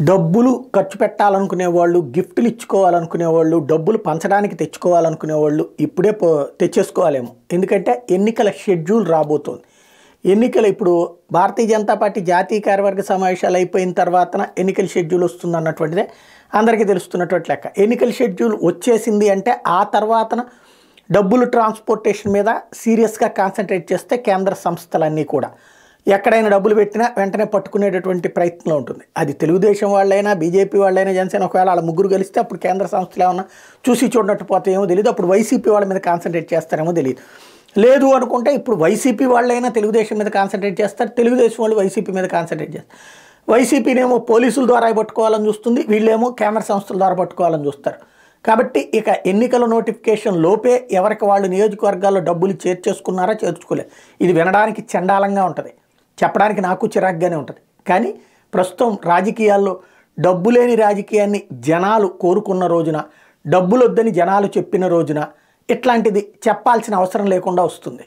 డబ్బులు ఖర్చు పెట్టాలనుకునేవాళ్ళు, గిఫ్టులు ఇచ్చుకోవాలనుకునేవాళ్ళు, డబ్బులు పంచడానికి తెచ్చుకోవాలనుకునేవాళ్ళు ఇప్పుడే తెచ్చేసుకోవాలేమో. ఎందుకంటే ఎన్నికల షెడ్యూల్ రాబోతోంది. ఇప్పుడు భారతీయ జనతా పార్టీ జాతీయ కార్యవర్గ సమావేశాలు అయిపోయిన తర్వాతన ఎన్నికల షెడ్యూల్ వస్తుందన్నటువంటిదే అందరికీ తెలుస్తున్నటువంటి లెక్క. ఎన్నికల షెడ్యూల్ వచ్చేసింది అంటే ఆ తర్వాతన డబ్బులు ట్రాన్స్పోర్టేషన్ మీద సీరియస్గా కాన్సన్ట్రేట్ చేస్తే కేంద్ర సంస్థలన్నీ కూడా ఎక్కడైనా డబ్బులు పెట్టినా వెంటనే పట్టుకునేటటువంటి ప్రయత్నం ఉంటుంది. అది తెలుగుదేశం వాళ్ళైనా, బీజేపీ వాళ్ళైనా, జనసేన ఒకవేళ వాళ్ళ ముగ్గురు కలిస్తే అప్పుడు కేంద్ర సంస్థలు ఏమన్నా చూసి చూడనట్టు పోతాయేమో తెలియదు. అప్పుడు వైసీపీ వాళ్ళ మీద కాన్సన్ట్రేట్ చేస్తారేమో తెలియదు. లేదు అనుకుంటే ఇప్పుడు వైసీపీ వాళ్ళైనా తెలుగుదేశం మీద కాన్సన్ట్రేట్ చేస్తారు, తెలుగుదేశం వాళ్ళు వైసీపీ మీద కాన్సన్ట్రేట్ చేస్తారు. వైసీపీనేమో పోలీసుల ద్వారా పట్టుకోవాలని చూస్తుంది, వీళ్ళేమో కేంద్ర సంస్థల ద్వారా పట్టుకోవాలని చూస్తారు. కాబట్టి ఇక ఎన్నికల నోటిఫికేషన్ లోపే ఎవరికి వాళ్ళు నియోజకవర్గాల్లో డబ్బులు చేర్చేసుకున్నారా, చేర్చుకోలేదు. ఇది వినడానికి చండాలంగా ఉంటుంది, చెప్పడానికి నాకు చిరాగ్గానే ఉంటుంది. కానీ ప్రస్తుతం రాజకీయాల్లో డబ్బు లేని రాజకీయాన్ని జనాలు కోరుకున్న రోజున, డబ్బులొద్దని జనాలు చెప్పిన రోజున ఇట్లాంటిది చెప్పాల్సిన అవసరం లేకుండా వస్తుంది.